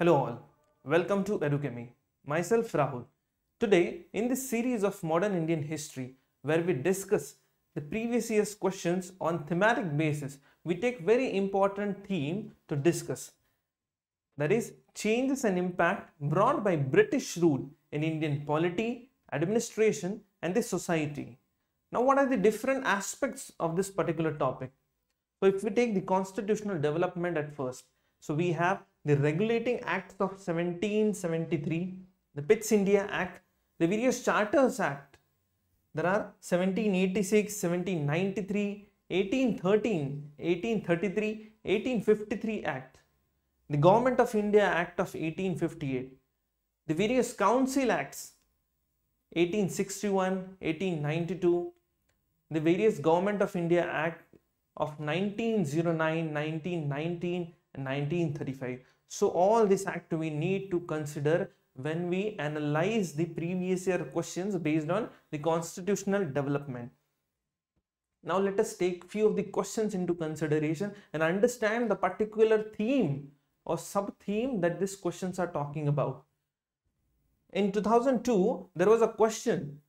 Hello all, welcome to Edukemy. Myself Rahul. Today in this series of modern Indian history where we discuss the previous year's questions on thematic basis, we take very important theme to discuss. That is changes and impact brought by British rule in Indian polity, administration and the society. Now what are the different aspects of this particular topic? So if we take the constitutional development at first, so we have the Regulating Acts of 1773, the Pitt's India Act, the various Charters Act. There are 1786, 1793, 1813, 1833, 1853 Act, the Government of India Act of 1858, the various Council Acts, 1861, 1892, the various Government of India Act of 1909, 1919 and 1935. So all this act we need to consider when we analyze the previous year questions based on the constitutional development. Now let us take few of the questions into consideration and understand the particular theme or sub-theme that these questions are talking about. In 2002, there was a question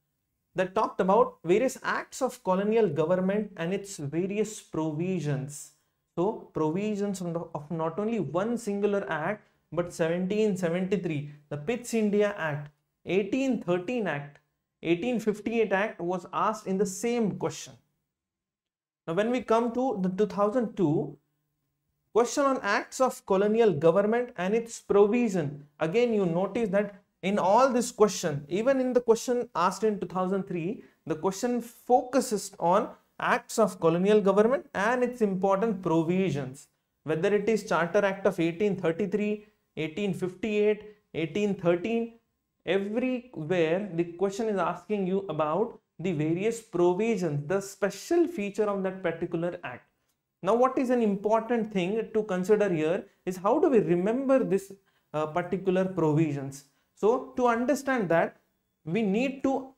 that talked about various acts of colonial government and its various provisions. So provisions of not only one singular act but 1773, the Pitt's India Act, 1813 Act, 1858 Act was asked in the same question. Now when we come to the 2002 question on acts of colonial government and its provision, again you notice that in all this question, even in the question asked in 2003, the question focuses on acts of colonial government and its important provisions. Whether it is Charter Act of 1833, 1858, 1813, everywhere the question is asking you about the various provisions, the special feature of that particular act. Now what is an important thing to consider here is how do we remember this particular provisions. So to understand that, we need to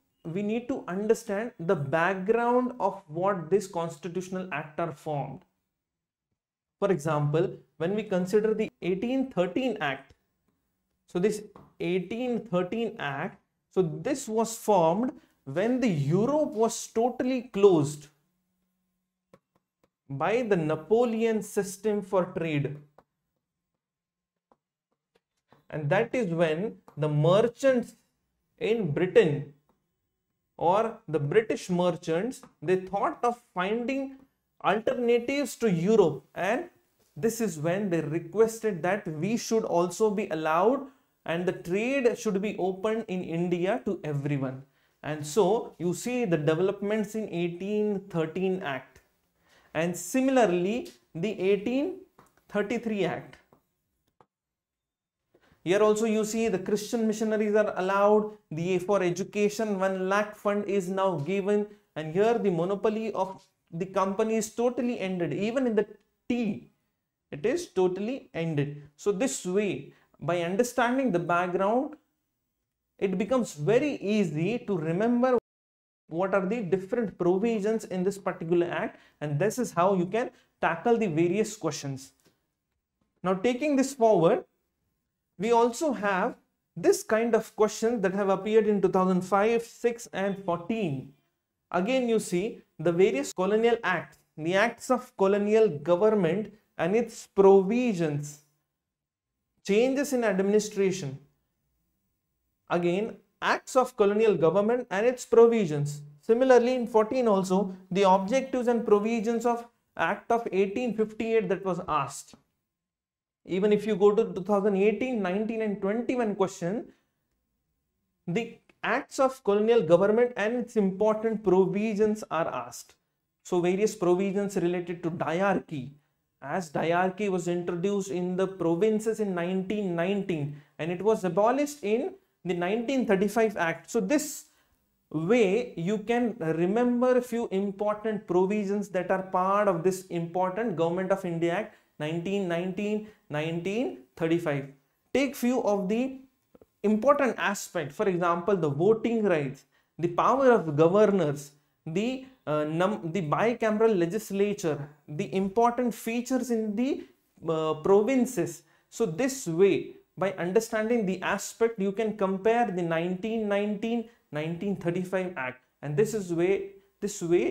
understand the background of what this constitutional act are formed. For example, when we consider the 1813 Act, so this 1813 Act, so this was formed when the Europe was totally closed by the Napoleon system for trade. And that is when the merchants in Britain or the British merchants, they thought of finding alternatives to Europe, and this is when they requested that we should also be allowed and the trade should be opened in India to everyone. And so you see the developments in 1813 Act and similarly the 1833 Act. Here also you see the Christian missionaries are allowed, the for education 1 lakh fund is now given, and here the monopoly of the company is totally ended. Even in the tea, it is totally ended. So this way, by understanding the background, it becomes very easy to remember what are the different provisions in this particular act, and this is how you can tackle the various questions. Now taking this forward, we also have this kind of questions that have appeared in 2005, 6 and 14. Again you see the various colonial acts, the acts of colonial government and its provisions, changes in administration. Again, acts of colonial government and its provisions. Similarly in 14 also, the objectives and provisions of Act of 1858 that was asked. Even if you go to 2018, 19 and 21 question, the acts of colonial government and its important provisions are asked. So various provisions related to diarchy, as diarchy was introduced in the provinces in 1919 and it was abolished in the 1935 Act. So this way you can remember a few important provisions that are part of this important Government of India Act 1919, 1935. Take few of the important aspects, for example, the voting rights, the power of governors, the bicameral legislature, the important features in the provinces. So this way by understanding the aspect, you can compare the 1919-1935 Act, and this way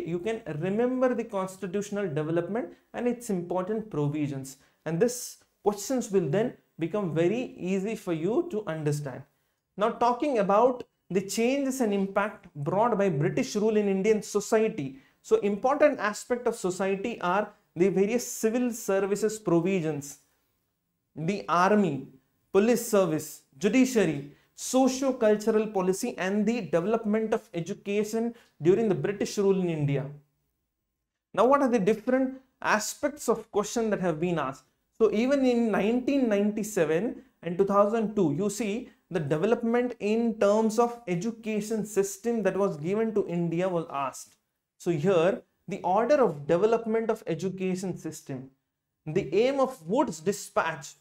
you can remember the constitutional development and its important provisions, and this questions will then become very easy for you to understand. Now, talking about the changes and impact brought by British rule in Indian society. So important aspect of society are the various civil services provisions, the army, police service, judiciary, socio-cultural policy, and the development of education during the British rule in India. Now, what are the different aspects of question that have been asked? So even in 1997 and 2002, you see the development in terms of education system that was given to India was asked. So here, the order of development of education system, the aim of Wood's dispatch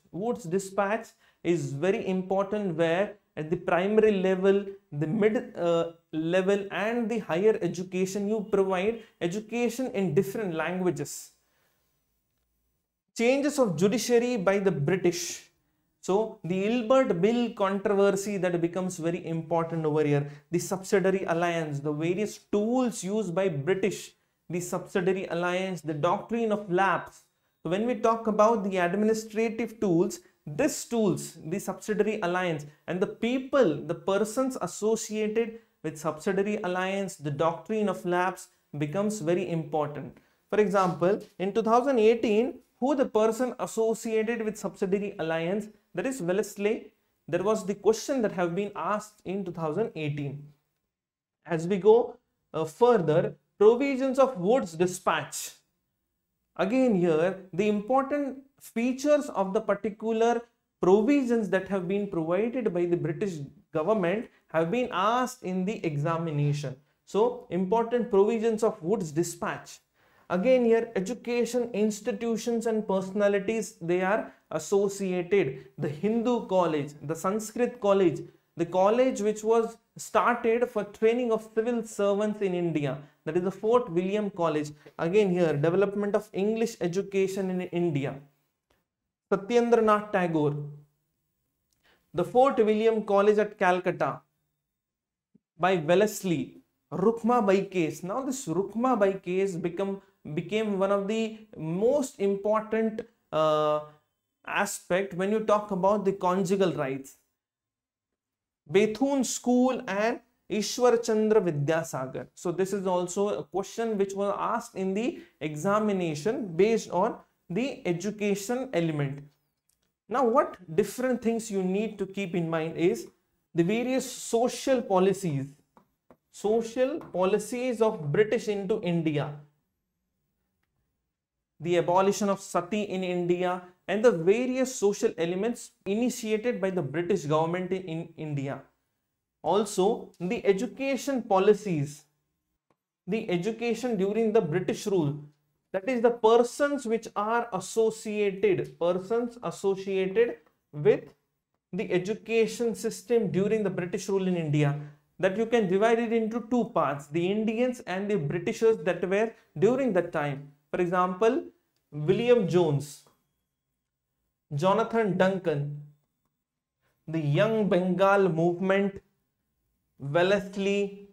is very important, where at the primary level, the mid level and the higher education, you provide education in different languages. Changes of judiciary by the British. So the Ilbert Bill controversy that becomes very important over here. The subsidiary alliance, the various tools used by British, the subsidiary alliance, the doctrine of lapse. So when we talk about the administrative tools, these tools, the subsidiary alliance, and the people, the persons associated with subsidiary alliance, the doctrine of lapse becomes very important. For example, in 2018, who the person associated with subsidiary alliance, that is Wellesley. There was the question that have been asked in 2018. As we go further, provisions of Wood's dispatch. Again here, the important features of the particular provisions that have been provided by the British government have been asked in the examination. So, important provisions of Wood's dispatch. Again here, education institutions and personalities, they are associated. The Hindu college, the Sanskrit college, the college which was started for training of civil servants in India, that is the Fort William College. Again here, development of English education in India. Satyendranath Tagore, the Fort William College at Calcutta by Wellesley. Rukma Bai case. Now this Rukma Bai case became one of the most important aspect when you talk about the conjugal rights. Bethune School and Ishwar Chandra Vidyasagar. So this is also a question which was asked in the examination based on the education element. Now what different things you need to keep in mind is the various social policies of British into India, the abolition of sati in India, and the various social elements initiated by the British government in India. Also, the education policies, the education during the British rule, that is the persons which are associated with the education system during the British rule in India, that you can divide it into two parts, the Indians and the Britishers that were during that time. For example, William Jones, Jonathan Duncan, the Young Bengal movement, Wellesley,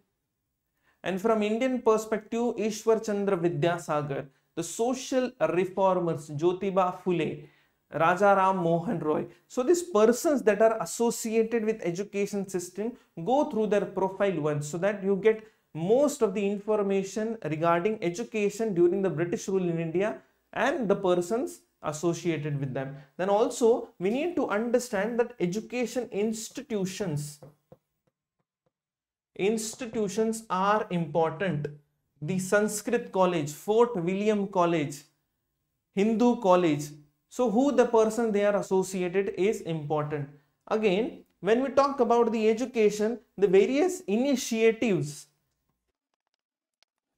and from Indian perspective, Ishwar Chandra Vidyasagar, the social reformers, Jyotiba Phule, Raja Ram Mohan Roy. So these persons that are associated with education system, go through their profile once so that you get most of the information regarding education during the British rule in India and the persons associated with them. Then also we need to understand that education institutions are important. The Sanskrit College, Fort William College, Hindu College. So who the person they are associated is important. Again, when we talk about the education, the various initiatives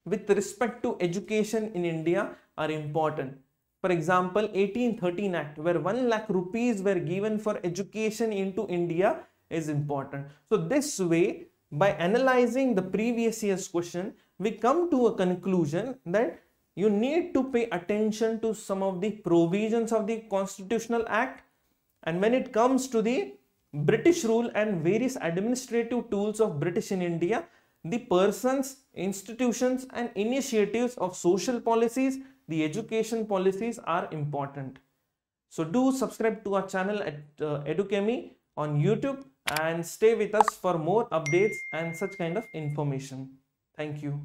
with respect to education in India are important. For example, 1813 Act, where 1 lakh rupees were given for education into India, is important. So this way, by analyzing the previous year's question, we come to a conclusion that you need to pay attention to some of the provisions of the Constitutional Act And when it comes to the British rule and various administrative tools of British in India, the persons, institutions and initiatives of social policies, the education policies are important. So do subscribe to our channel at Edukemy on YouTube and stay with us for more updates and such kind of information. Thank you.